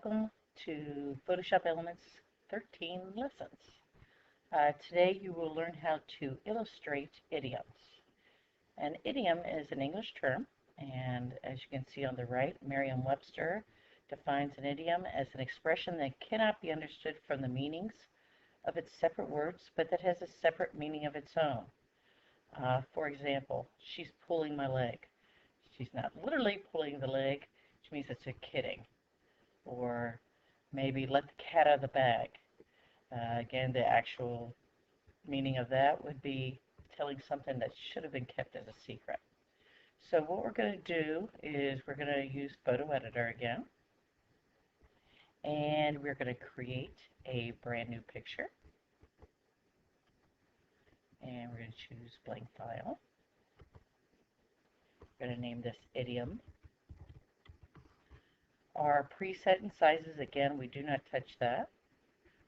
welcome to Photoshop Elements 13 lessons. Today you will learn how to illustrate idioms. An idiom is an English term, and as you can see on the right, Merriam-Webster defines an idiom as an expression that cannot be understood from the meanings of its separate words, but that has a separate meaning of its own. For example, she's pulling my leg. She's not literally pulling the leg, which means it's a kidding. Or maybe let the cat out of the bag. Again, the actual meaning of that would be telling something that should have been kept as a secret. So what we're going to do is we're going to use Photo Editor again. And we're going to create a brand new picture. And we're going to choose blank file. We're going to name this idiom. Our preset and sizes, again, we do not touch that.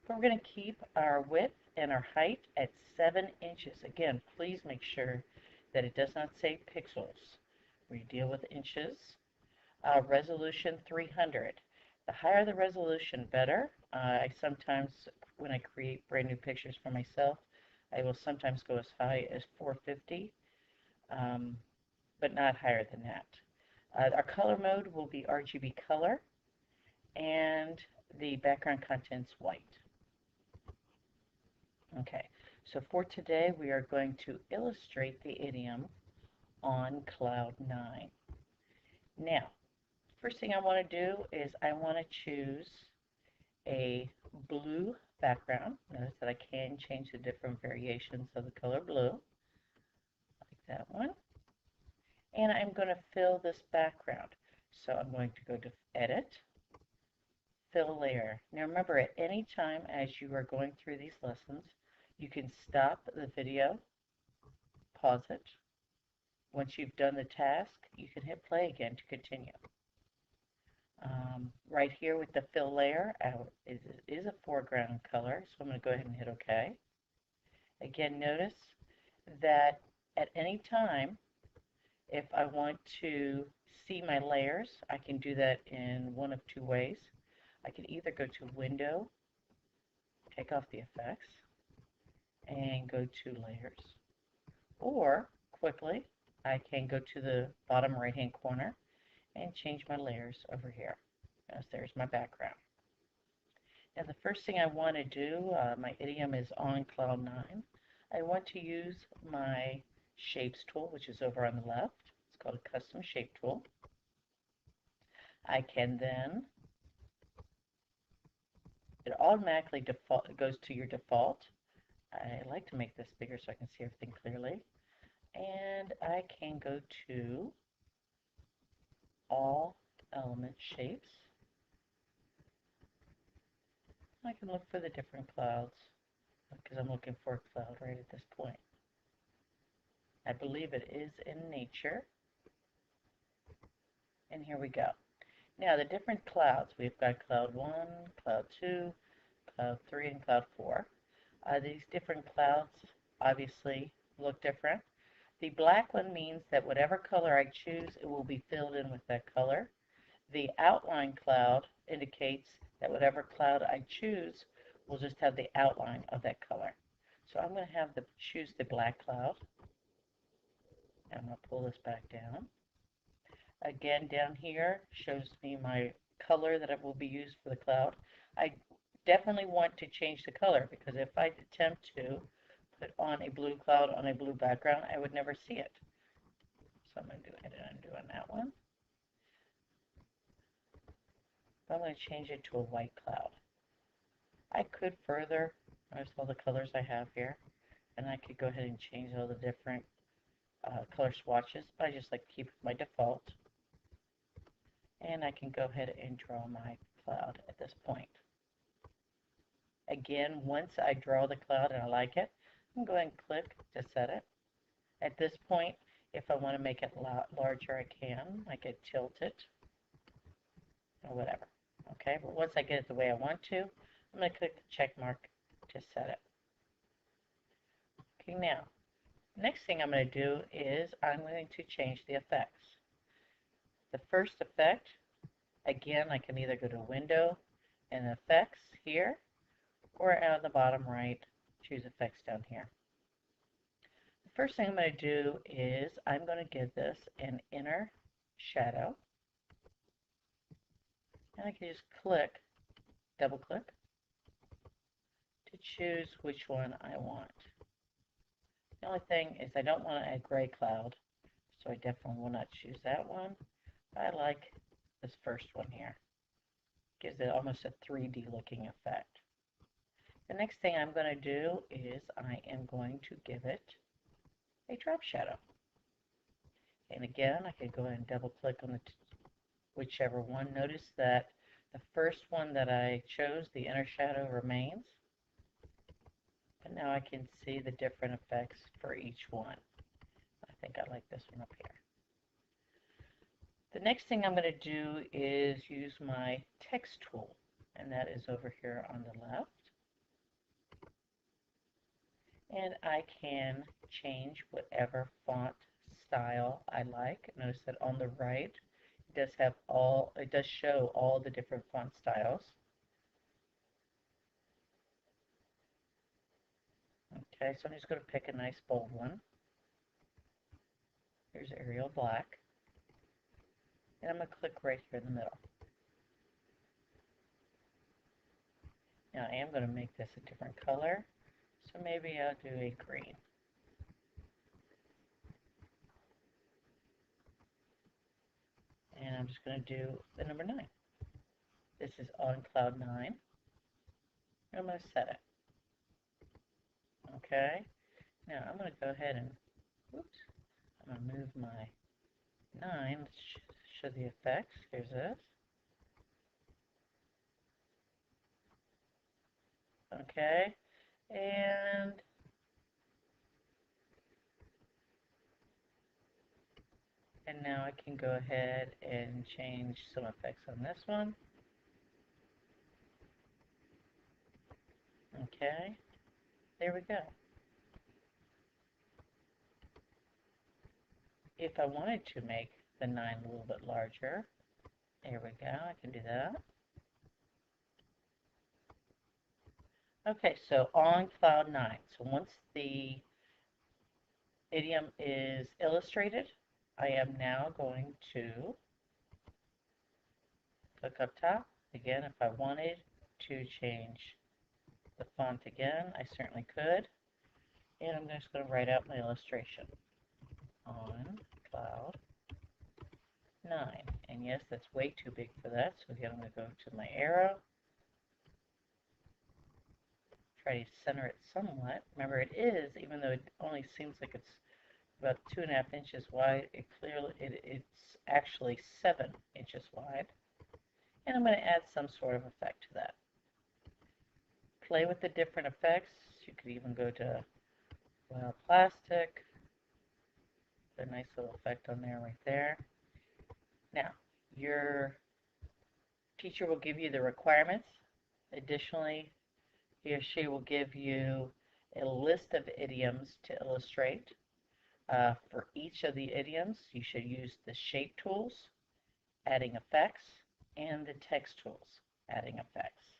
But we're going to keep our width and our height at 7 inches. Again, please make sure that it does not say pixels. We deal with inches. Resolution 300. The higher the resolution, better. I sometimes, when I create brand new pictures for myself, I will sometimes go as high as 450, but not higher than that. Our color mode will be RGB color, and the background content's white. Okay, so for today we are going to illustrate the idiom on cloud 9. Now, first thing I want to do is I want to choose a blue background. Notice that I can change the different variations of the color blue, like that one. And I'm going to fill this background. So I'm going to go to Edit, Fill Layer. Now remember, at any time as you are going through these lessons, you can stop the video, pause it. Once you've done the task, you can hit play again to continue. Right here with the Fill Layer, it is a foreground color, so I'm going to go ahead and hit OK. Again, notice that at any time, if I want to see my layers, I can do that in one of two ways. I can either go to Window, take off the effects, and go to Layers. Or, quickly, I can go to the bottom right-hand corner and change my layers over here. As there's my background. Now the first thing I want to do, my idiom is on cloud 9. I want to use my Shapes tool, which is over on the left. It's called a Custom Shape tool. I can then, it automatically goes to your default. I like to make this bigger so I can see everything clearly. And I can go to All Element Shapes. I can look for the different clouds because I'm looking for a cloud right at this point. I believe it is in nature. And here we go. Now the different clouds. We've got cloud 1, cloud 2, cloud 3, and cloud 4. These different clouds obviously look different. The black one means that whatever color I choose, it will be filled in with that color. The outline cloud indicates that whatever cloud I choose will just have the outline of that color. So I'm going to choose the black cloud. And I'm going to pull this back down. Again, down here shows me my color that it will be used for the cloud. I definitely want to change the color because if I attempt to put on a blue cloud on a blue background, I would never see it. So I'm going to do Edit and Undo on that one. I'm going to change it to a white cloud. I could further, notice all the colors I have here, and I could go ahead and change all the different color swatches, but I just like to keep my default. And I can go ahead and draw my cloud at this point. Again, once I draw the cloud and I like it, I'm going to go ahead and click to set it. At this point, if I want to make it larger, I can. I could tilt it or whatever. Okay, but once I get it the way I want to, I'm going to click the check mark to set it. Okay, now, next thing I'm going to do is I'm going to change the effects. The first effect Again, I can either go to Window and Effects here, or out the bottom right, choose Effects down here. The first thing I'm going to do is I'm going to give this an inner shadow, and I can just double click, to choose which one I want. The only thing is I don't want to add gray cloud, so I definitely will not choose that one. I like this first one here. Gives it almost a 3D looking effect. The next thing I'm going to do is I am going to give it a drop shadow. And again, I can go ahead and double click on whichever one. Notice that the first one that I chose, the inner shadow, remains. But now I can see the different effects for each one. I think I like this one up here. The next thing I'm going to do is use my text tool, and that is over here on the left. And I can change whatever font style I like. Notice that on the right, it does show all the different font styles. Okay, so I'm just going to pick a nice bold one. Here's Arial Black. And I'm going to click right here in the middle. Now I am going to make this a different color, so maybe I'll do a green. And I'm just going to do the number 9. This is on cloud 9. I'm going to set it. Okay, now I'm going to go ahead and, oops, I'm going to move my 9. Let's show the effects. Here's this. Okay, and now I can go ahead and change some effects on this one. Okay, there we go. If I wanted to make the 9 a little bit larger, there we go, I can do that. Okay, so on cloud 9, so once the idiom is illustrated, I am now going to click up top. Again, if I wanted to change the font again, I certainly could. And I'm just going to write out my illustration on cloud 9. And yes, that's way too big for that. So again, I'm going to go to my arrow, try to center it somewhat. Remember, it is, even though it only seems like it's about 2.5 inches wide, it's actually 7 inches wide. And I'm going to add some sort of effect to that. Play with the different effects. You could even go to wild plastic. A nice little effect on there right there. Now, your teacher will give you the requirements. Additionally, he or she will give you a list of idioms to illustrate. For each of the idioms, you should use the shape tools, adding effects, and the text tools, adding effects.